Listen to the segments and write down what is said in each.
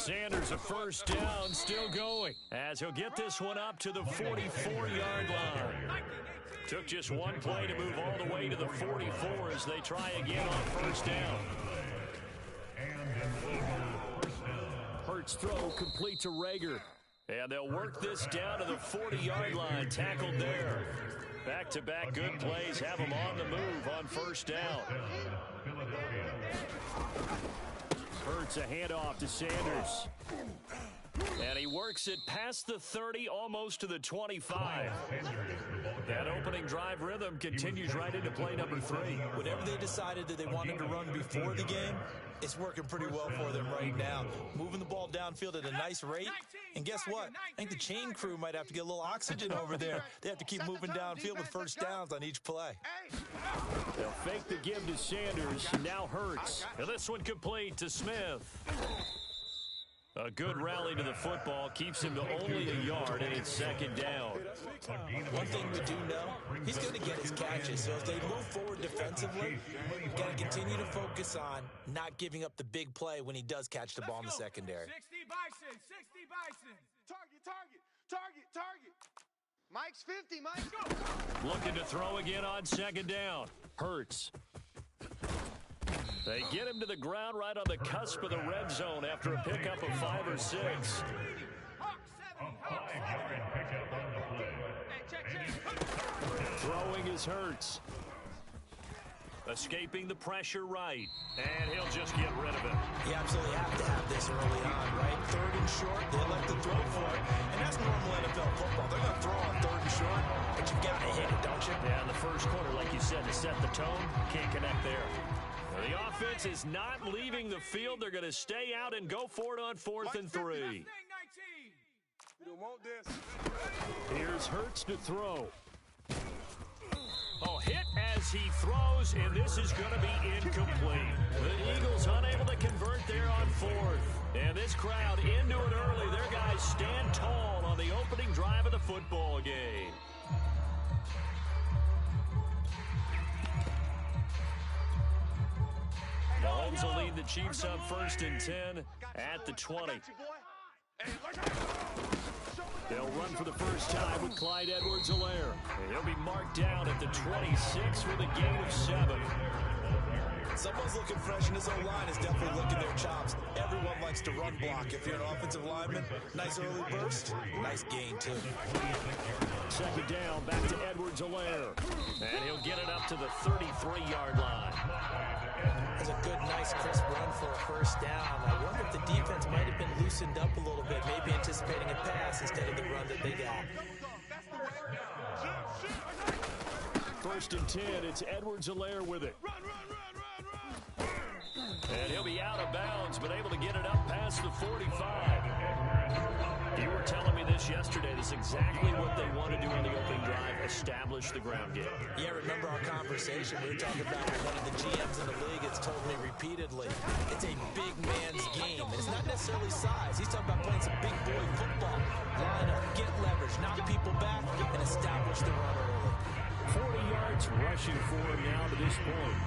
Sanders a first down, still going, as he'll get this one up to the 44-yard line. Took just one play to move all the way to the 44 as they try again on first down. Hurts throw complete to Rager. And they'll work this down to the 40-yard line, tackled there. Back-to-back good plays have them on the move on first down. Hurts a handoff to Sanders. And he works it past the 30, almost to the 25. That opening drive rhythm continues right into play number 3. Whatever they decided that they wanted to run before the game, it's working pretty well for them right now. Moving the ball downfield at a nice rate. And guess what? I think the chain crew might have to get a little oxygen over there. They have to keep moving downfield with first downs on each play. They'll fake the give to Sanders. Now Hurts. And this one complete to Smith. A good rally to the football keeps him to only a yard, and it's second down. One thing we do know, he's going to get his catches. So if they move forward defensively, we've got to continue to focus on not giving up the big play when he does catch the ball in the secondary. 60 Bison, 60 Bison. Target. Mike's 50, Mike. Go. Looking to throw again on second down. Hurts. They get him to the ground right on the cusp of the red zone after a pickup of 5 or 6. Throwing is Hurts. Escaping the pressure right. And he'll just get rid of it. You absolutely have to have this early on, right? 3rd and short, they elect to throw for it. And that's normal NFL football. They're going to throw on 3rd and short, but you've got to hit it, don't you? Yeah, in the first quarter, like you said, to set the tone, can't connect there. The offense is not leaving the field. They're going to stay out and go for it on 4th and 3. We don't want this. Here's Hurts to throw. Oh, hit as he throws, and this is going to be incomplete. The Eagles unable to convert there on 4th. And this crowd into it early. Their guys stand tall on the opening drive of the football game. Mahomes will lead the Chiefs up 1st and 10 at the 20. They'll run for the first time with Clyde Edwards-Helaire. And he'll be marked down at the 26 with a gain of 7. Someone's looking fresh, and his O-line is definitely licking their chops. Everyone likes to run block. If you're an offensive lineman, nice early burst, nice gain, too. Second down, back to Edwards-Helaire. And he'll get it up to the 33-yard line. That's a good, nice, crisp run for a first down. I wonder if the defense might have been loosened up a little bit, maybe anticipating a pass instead of the run that they got. 1st and 10, it's Edwards-Helaire with it. And he'll be out of bounds, but able to get it up past the 45. You were telling me this yesterday. This is exactly what they want to do on the opening drive, establish the ground game. Yeah, remember our conversation. We were talking about one of the GMs in the league has told me repeatedly, it's a big man's game. And it's not necessarily size. He's talking about playing some big boy football. Line up, get leverage, knock people back, and establish the run early. 40 yards rushing for him now to this point.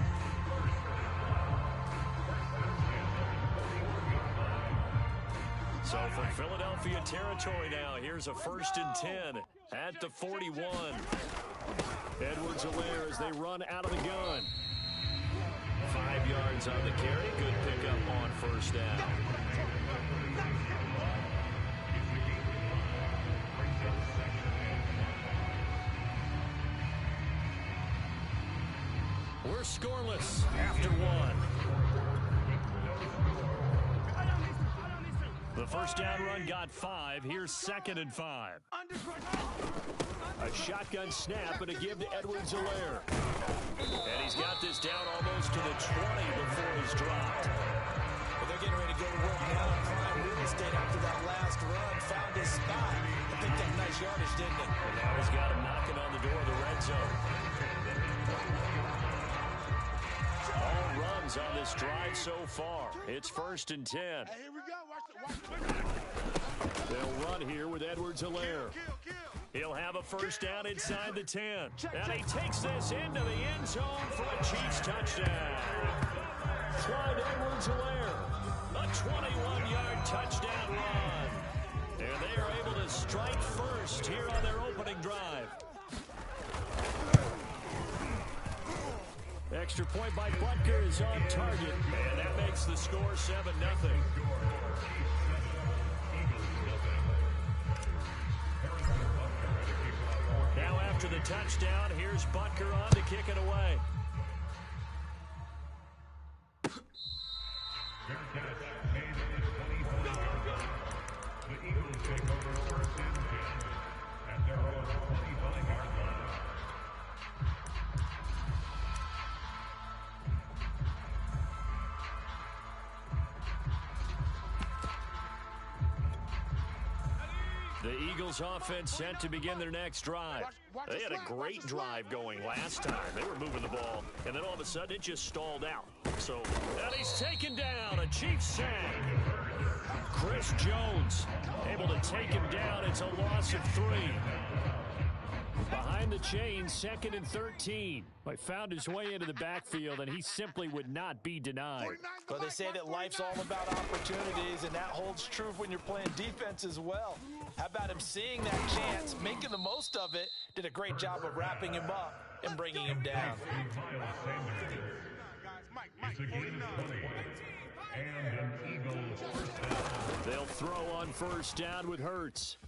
So from Philadelphia territory now, here's a 1st and 10 at the 41. Edwards-Helaire as they run out of the gun. 5 yards on the carry. Good pickup on first down. We're scoreless after 1. The first down run got 5. Here's 2nd and 5. A shotgun snap and a give to Edwards-Helaire. And he's got this down almost to the 20 before he's dropped. Well, they're getting ready to go to work now on prime real estate after that last run. Found his spot. He picked up nice yardage, didn't he? And now he's got him knocking on the door of the red zone. All runs on this drive so far. It's 1st and 10. Hey, here we go. Watch the They'll run here with Edwards-Helaire. He'll have a first down inside the 10. And he takes this into the end zone for a Chiefs touchdown. Clyde Edwards-Helaire, a 21-yard touchdown. strike first here on their opening drive. Extra point by Butker is on target, and that makes the score 7-0. Now after the touchdown, here's Butker on to kick it away. The Eagles take over first and 10 at their own 25-yard line. The Eagles offense set to begin their next drive. They had a great drive going last time. They were moving the ball, and then all of a sudden it just stalled out. So, and he's taken down, a Chiefs sack. Chris Jones able to take him down. It's a loss of 3. Behind the chains, 2nd and 13. He found his way into the backfield, and he simply would not be denied. But they say that life's all about opportunities, and that holds true when you're playing defense as well. How about him seeing that chance, making the most of it, did a great job of wrapping him up and bringing him down. They'll throw on first down with Hurts.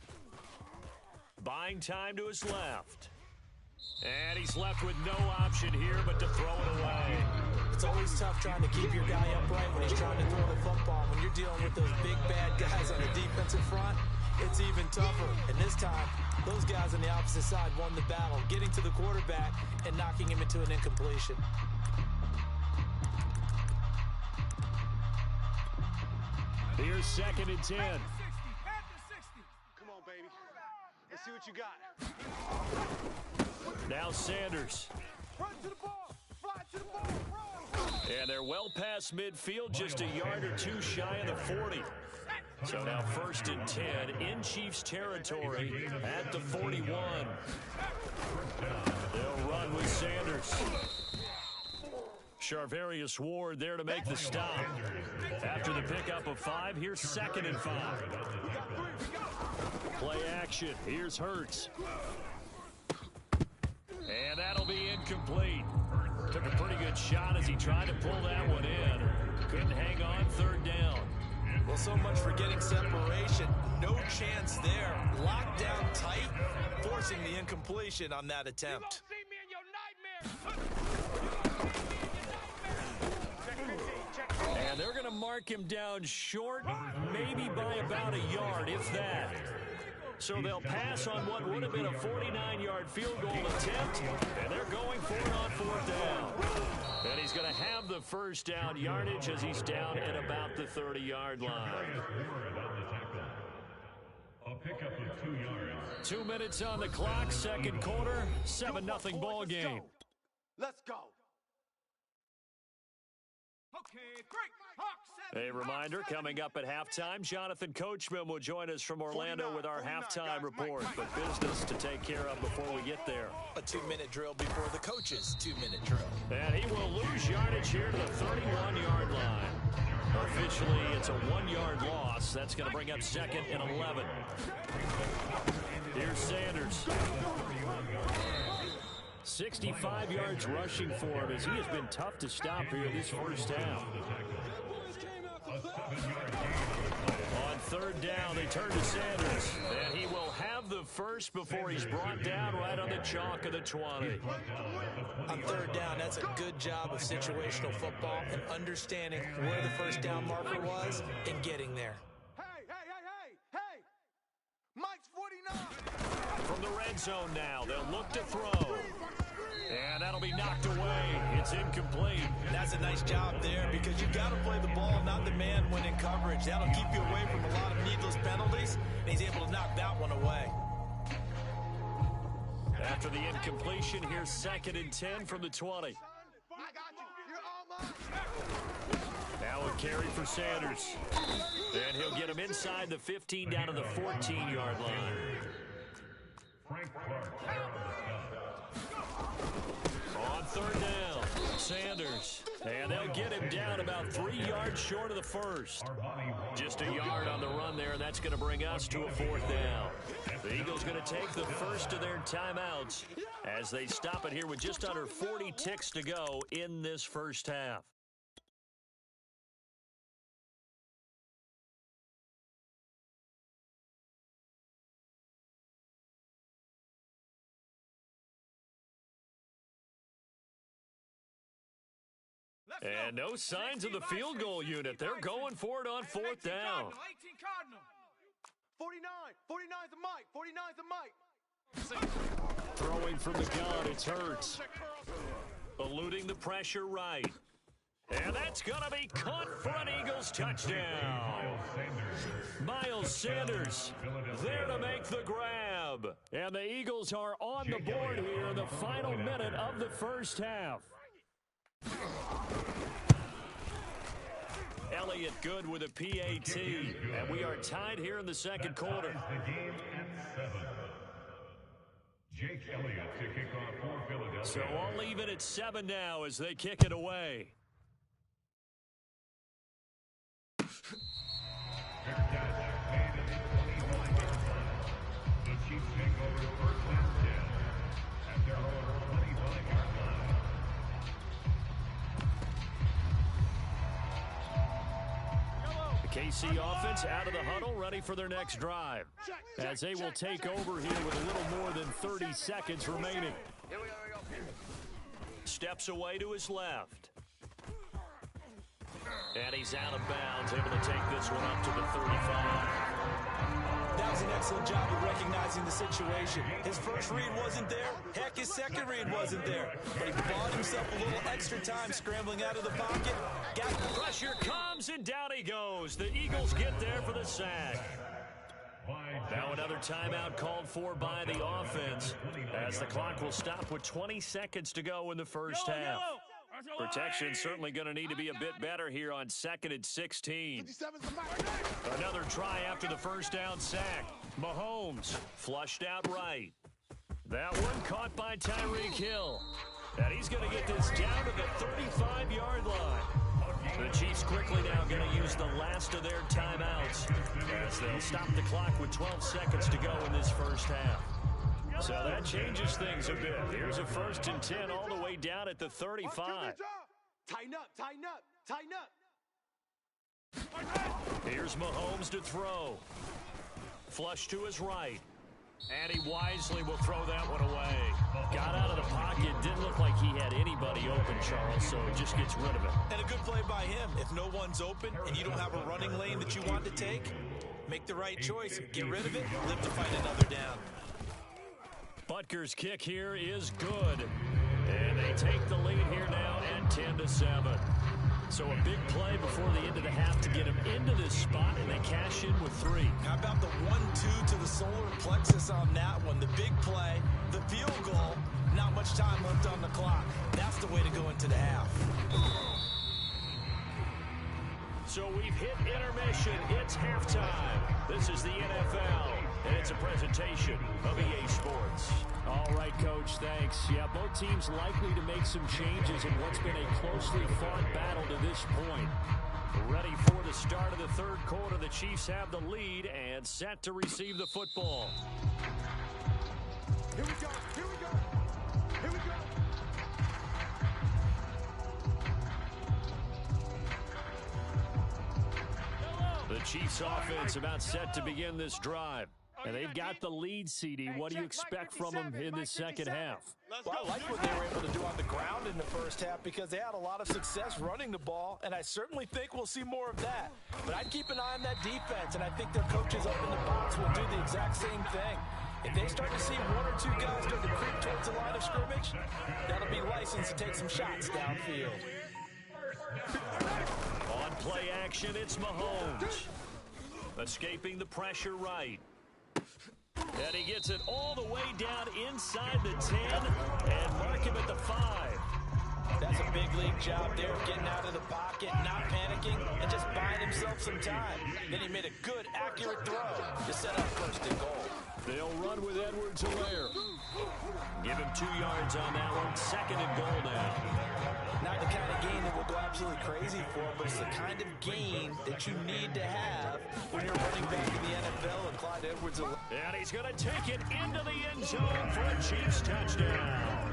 Buying time to his left. And he's left with no option here but to throw it away. It's always tough trying to keep your guy upright when he's trying to throw the football. When you're dealing with those big, bad guys on the defensive front, it's even tougher. And this time, those guys on the opposite side won the battle, getting to the quarterback and knocking him into an incompletion. Here's 2nd and 10. Come on, baby. Let's see what you got. Now Sanders. Run to the ball. Fly to the ball. Run. And they're well past midfield, just a yard or two shy of the 40. So now 1st and 10 in Chiefs territory at the 41. They'll run with Sanders. Charvarius Ward there to make the stop. After the pickup of 5, here's 2nd and 5. Play action. Here's Hurts. And that'll be incomplete. Took a pretty good shot as he tried to pull that one in. Couldn't hang on 3rd down. Well, so much for getting separation. No chance there. Locked down tight, forcing the incompletion on that attempt. And they're going to mark him down short, maybe by about a yard, if that. So they'll pass on what would have been a 49-yard field goal attempt, and they're going for it on 4th down. And he's going to have the first down yardage as he's down at about the 30-yard line. A pickup of 2 yards. 2 minutes on the clock, 2nd quarter, 7-0 ball game. Let's go. Okay, great. A reminder, coming up at halftime, Jonathan Coachman will join us from Orlando with our halftime report. But business to take care of before we get there. A 2-minute drill before the coach's 2-minute drill. And he will lose yardage here to the 31-yard line. Officially, it's a 1-yard loss. That's going to bring up 2nd and 11. Here's Sanders. 65 yards rushing for him as he has been tough to stop here this first down. On 3rd down, they turn to Sanders, and he will have the first before he's brought down right on the chalk of the 20. On 3rd down, that's a good job of situational football and understanding where the first down marker was and getting there. Hey! Mike's 49. From the red zone now, they'll look to throw. And that'll be knocked away. It's incomplete. That's a nice job there because you've got to play the ball, not the man when in coverage. That'll keep you away from a lot of needless penalties, and he's able to knock that one away. After the incompletion, here's 2nd and 10 from the 20. I got you. You're all mine. Now a carry for Sanders. And he'll get him inside the 15 down to the 14-yard line. Frank Clark on 3rd down, Sanders. And they'll get him down about 3 yards short of the first. Just a yard on the run run there, and that's going to bring us to a 4th down. The Eagles going to take the first of their timeouts as they stop it here with just under 40 ticks to go in this first half. And no signs of the field goal unit. They're going for it on 4th down. 49. 49's the mic. 49's the mic. Throwing from the gun, it's Hurts. Eluding the pressure right. And that's going to be caught for an Eagles touchdown. Miles Sanders there to make the grab. And the Eagles are on the board here in the final minute of the first half. Elliott good with a PAT, and we are tied here in the second quarter. The game at 7. Jake Elliott to kick off for Philadelphia. So I'll leave it at 7 now as they kick it away. Fair catch made at the 29-yard line. The Chiefs take over 1st and 10 at their own 25-yard line. KC offense out of the huddle, ready for their next drive. As they will take over here with a little more than 30 seconds remaining. Steps away to his left. And he's out of bounds, able to take this one up to the 35. That was an excellent job of recognizing the situation. His first read wasn't there. Heck, his second read wasn't there. But he bought himself a little extra time scrambling out of the pocket. Pressure comes, and down he goes. The Eagles get there for the sack. Now another timeout called for by the offense as the clock will stop with 20 seconds to go in the first half. Protection certainly going to need to be a bit better here on 2nd and 16. Another try after the first down sack. Mahomes flushed out right. That one caught by Tyreek Hill. And he's going to get this down to the 35-yard line. The Chiefs quickly now going to use the last of their timeouts as they'll stop the clock with 12 seconds to go in this first half. So that changes things a bit. Here's a 1st and 10 all the way down at the 35. Tighten up, tighten up, tighten up. Here's Mahomes to throw. Flush to his right. And he wisely will throw that one away. Got out of the pocket. Didn't look like he had anybody open, Charles, so it just gets rid of it. And a good play by him. If no one's open and you don't have a running lane that you want to take, make the right choice. Get rid of it. Live to fight another down. Butker's kick here is good. And they take the lead here now at 10-7. So a big play before the end of the half to get him into this spot, and they cash in with 3. How about the 1-2 to the solar plexus on that one? The big play, the field goal, not much time left on the clock. That's the way to go into the half. So we've hit intermission. It's halftime. This is the NFL, and it's a presentation of EA Sports. All right, Coach, thanks. Yeah, both teams likely to make some changes in what's been a closely fought battle to this point. Ready for the start of the third quarter. The Chiefs have the lead and set to receive the football. Here we go, here we go, here we go. The Chiefs offense about set to begin this drive. And they've got the lead, CD. What do you expect from them in the second half? Well, I like what they were able to do on the ground in the first half because they had a lot of success running the ball, and I certainly think we'll see more of that. But I'd keep an eye on that defense, and I think their coaches up in the box will do the exact same thing. If they start to see 1 or 2 guys start to creep towards the line of scrimmage, that'll be licensed to take some shots downfield. On play action, it's Mahomes. Escaping the pressure right. And he gets it all the way down inside the 10 and mark him at the 5. That's a big league job there, getting out of the pocket, not panicking, and just buying himself some time. Then he made a good, accurate throw to set up 1st and goal. They'll run with Edwards-Helaire. Give him 2 yards on that one. 2nd and goal now. Not the kind of gain that will go absolutely crazy for, but it's the kind of gain that you need to have when you're running back And he's going to take it into the end zone for a Chiefs touchdown.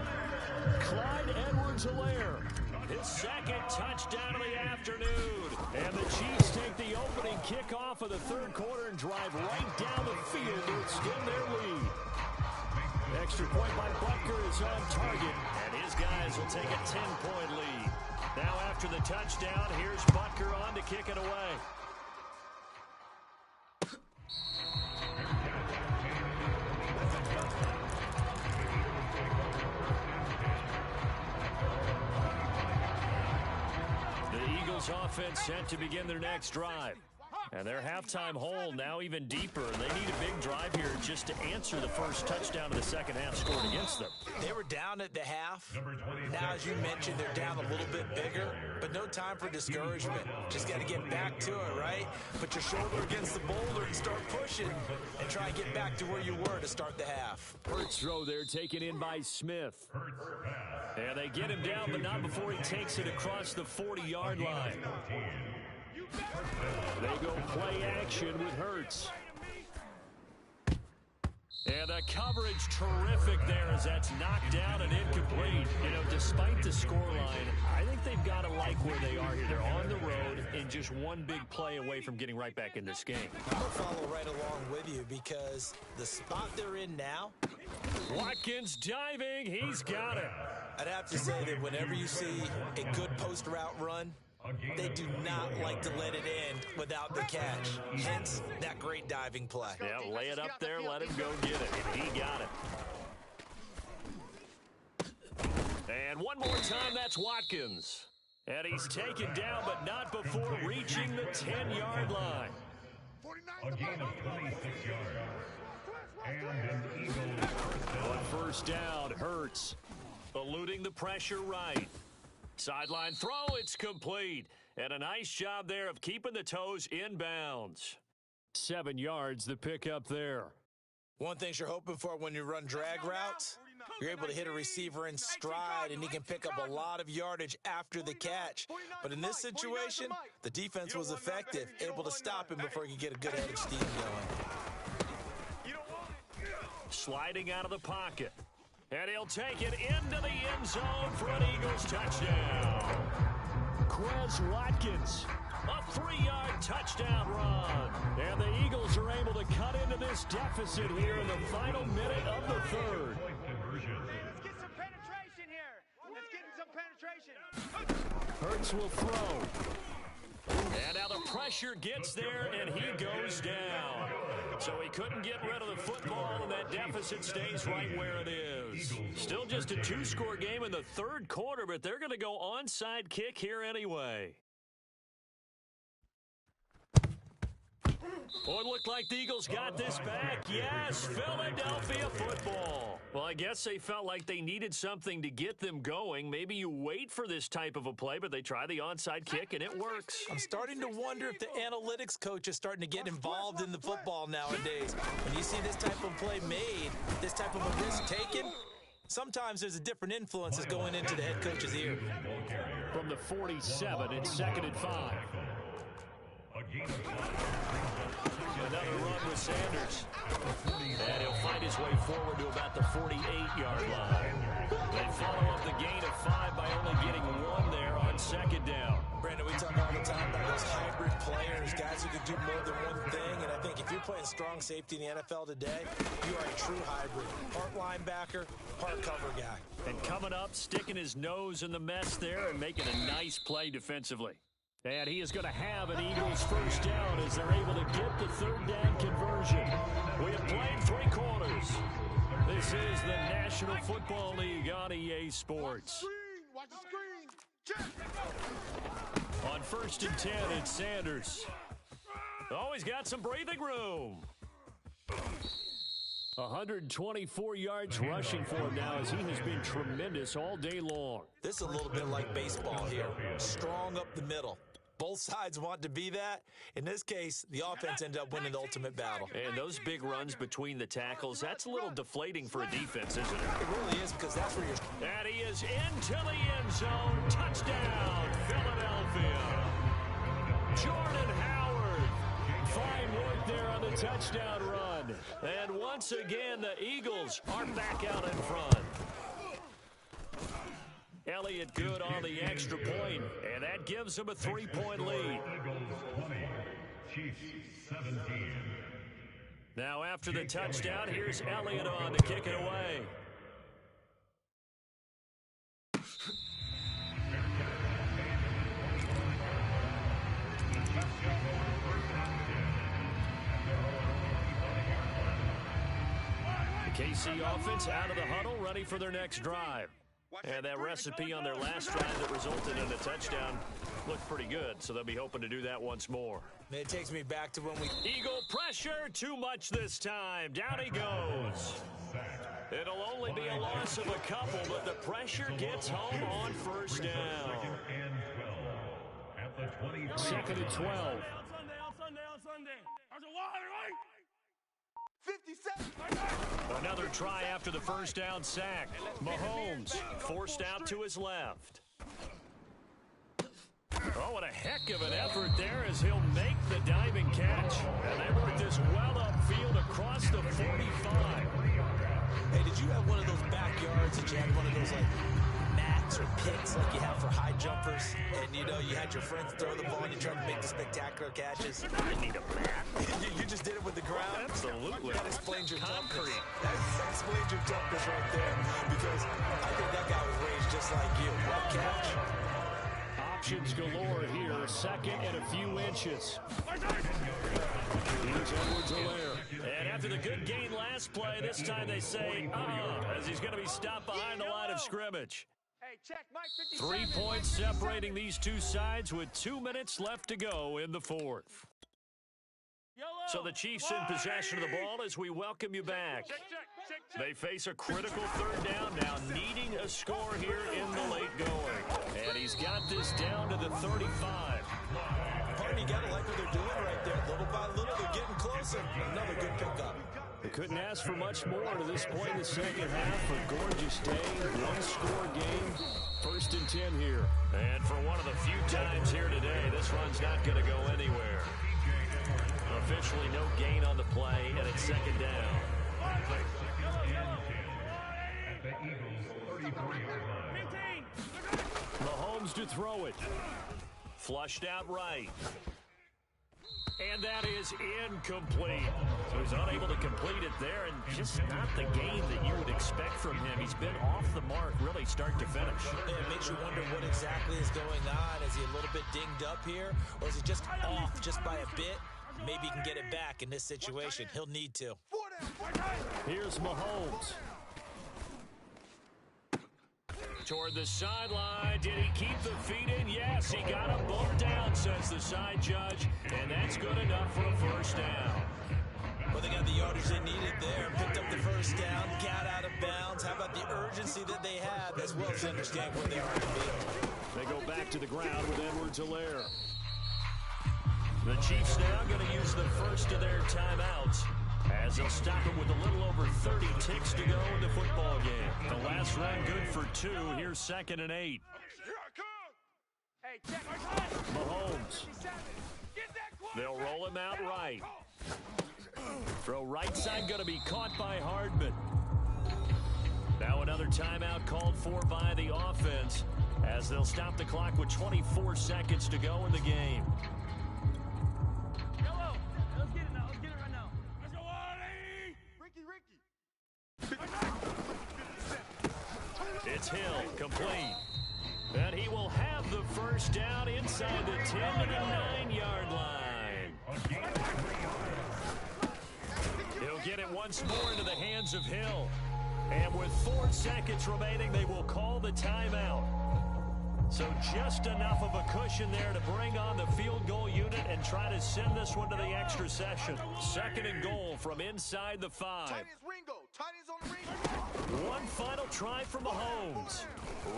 Clyde Edwards-Helaire, his second touchdown of the afternoon. And the Chiefs take the opening kickoff of the third quarter and drive right down the field to extend their lead. Extra point by Butker is on target, and his guys will take a 10-point lead. Now after the touchdown, here's Butker on to kick it away. The Eagles offense set to begin their next drive. And their halftime hole now even deeper. They need a big drive here just to answer the first touchdown of the second half scored against them. They were down at the half. Now, as you mentioned, they're down a little bit bigger, but no time for discouragement. Just got to get back to it, right? Put your shoulder against the boulder and start pushing and try and get back to where you were to start the half. Hurts throw there taken in by Smith. And they get him down, but not before he takes it across the 40-yard line. They go play action with Hurts. And the coverage terrific there as that's knocked down and incomplete. You know, despite the scoreline, I think they've got to like where they are here. They're on the road and just one big play away from getting right back in this game. I'm going to follow right along with you because the spot they're in now. Watkins diving. He's got it. I'd have to say that whenever you see a good post route run, they do not like to let it end without the catch. Hence, that great diving play. Yeah, lay it up there, let him go get it. And he got it. And one more time, that's Watkins. And he's taken down, but not before reaching the 10-yard line. A gain of 26 yards. And an Eagles On first down, Hurts eluding the pressure right. Sideline throw, it's complete. And a nice job there of keeping the toes inbounds. 7 yards, the pickup there. One thing you're hoping for when you run drag routes, you're able to hit a receiver in stride, and he can pick up a lot of yardage after the catch. But in this situation, the defense was effective, able to stop him before he could get a good head of steam going. Sliding out of the pocket. And he'll take it into the end zone for an Eagles touchdown. Quez Watkins, a 3-yard touchdown run. And the Eagles are able to cut into this deficit here in the final minute of the third. Let's get some penetration here. Let's get some penetration. Hurts will throw. And now the pressure gets there, and he goes down. So he couldn't get rid of the football, and that deficit stays right where it is. Still just a 2-score game in the third quarter, but they're going to go onside kick here anyway. Oh, it looked like the Eagles got this back. Yes, Philadelphia football. Well, I guess they felt like they needed something to get them going. Maybe you wait for this type of a play, but they try the onside kick, and it works. I'm starting to wonder if the analytics coach is starting to get involved in the football nowadays. When you see this type of play made, this type of a risk taken, sometimes there's a different influences going into the head coach's ear. From the 47, it's 2nd and 5. Another run with Sanders. And he'll find his way forward to about the 48-yard line. They follow up the gain of 5 by only getting 1 there on 2nd down. Brandon, we talk all the time about those hybrid players, guys who can do more than one thing. And I think if you're playing strong safety in the NFL today, you are a true hybrid. Part linebacker, part cover guy. And coming up, sticking his nose in the mess there and making a nice play defensively. And he is going to have an Eagles first down as they're able to get the third down conversion. We have played 3 quarters. This is the National Football League on EA Sports. Watch the screen. Check. On 1st and 10, it's Sanders. Oh, he's got some breathing room. 124 yards rushing for him now as he has been tremendous all day long. This is a little bit like baseball here. Strong up the middle. Both sides want to be that. In this case, the offense ended up winning the ultimate battle. And those big runs between the tackles, that's a little deflating for a defense, isn't it? It really is, because that's where you're... And he is into the end zone. Touchdown, Philadelphia. Jordan Howard. Fine work there on the touchdown run. good. And once again, the Eagles are back out in front. Elliott good on the extra point, and that gives him a 3-point lead. Eagles 20, Chiefs 17. Now after the touchdown, here's Elliott on to kick it away. The KC offense out of the huddle, ready for their next drive. And that recipe on their last drive that resulted in a touchdown looked pretty good, so they'll be hoping to do that once more. It takes me back to when we... Eagle pressure, too much this time. Down he goes. It'll only be a loss of a couple, but the pressure gets home on first down. Second and 12. On Sunday. There's a water, right? 57. Another try after the first down sack. Mahomes forced out to his left. Oh, what a heck of an effort there as he'll make the diving catch. And they work this well upfield across the 45. Hey, did you have one of those backyards that you had one of those, like, mats or pits like you have for high jumpers? And, you know, you had your friends throw the ball and you tried to make the spectacular catches? I need a mat. you just did it with the ground? Absolutely. That explains your toughness. That explains your toughness right there. Because I think that guy was raised just like you. What catch? Options galore here. Second and a few inches. Here's Edwards-Helaire. And after the good gain last play, this time they say, as he's going to be stopped behind the line of scrimmage. Hey, check, Mike 57. 3 points separating these two sides with 2 minutes left to go in the fourth. So the Chiefs in possession of the ball as we welcome you back. They face a critical third down now, needing a score here in the late going. And he's got this down to the 35. Pardon, you got to like what they're doing right there. Little by little, they're getting closer. Another good pickup. They couldn't ask for much more to this point in the second half. A gorgeous day, one-score game. First and 10 here. And for one of the few times here today, this run's not going to go anywhere. Officially no gain on the play, and it's second down. At the Eagles 33-yard line. Mahomes to throw it. Flushed out right. And that is incomplete. So he's unable to complete it there, and just not the game that you would expect from him. He's been off the mark really start to finish. It makes you wonder what exactly is going on. Is he a little bit dinged up here, or is he just off just by a bit? Maybe he can get it back in this situation. He'll need to. Here's Mahomes. Toward the sideline. Did he keep the feet in? Yes, he got a bump down, says the side judge, and that's good enough for a first down. Well, they got the yardage they needed there. Picked up the first down, got out of bounds. How about the urgency that they have, as well as understand where they are in the field? They go back to the ground with Edwards-Helaire. The Chiefs now going to use the first of their timeouts as they'll stop it with a little over 30 ticks to go in the football game. The last run good for 2. Here's second and 8. Hey, check. Mahomes. They'll roll him out right. Throw right side going to be caught by Hardman. Now another timeout called for by the offense as they'll stop the clock with 24 seconds to go in the game. Let's get it now. Let's get it right now. Let's go, Ricky. It's Hill, complete. And he will have the first down inside the 10 to the 9-yard line. He'll get it once more into the hands of Hill. And with 4 seconds remaining, they will call the timeout. So just enough of a cushion there to bring on the field goal unit and try to send this one to the extra session. Second and goal from inside the 5. One final try from Mahomes.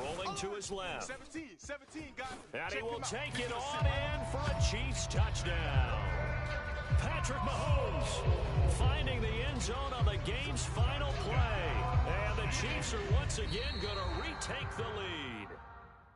Rolling to his left. 17, guys. And he will take it on in for a Chiefs touchdown. Patrick Mahomes finding the end zone on the game's final play. And the Chiefs are once again going to retake the lead.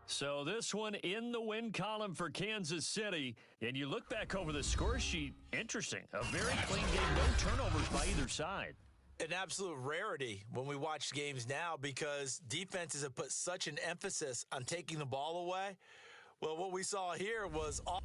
So this one in the win column for Kansas City. And you look back over the score sheet, interesting. A very clean game, no turnovers by either side. An absolute rarity when we watch games now because defenses have put such an emphasis on taking the ball away. Well, what we saw here was all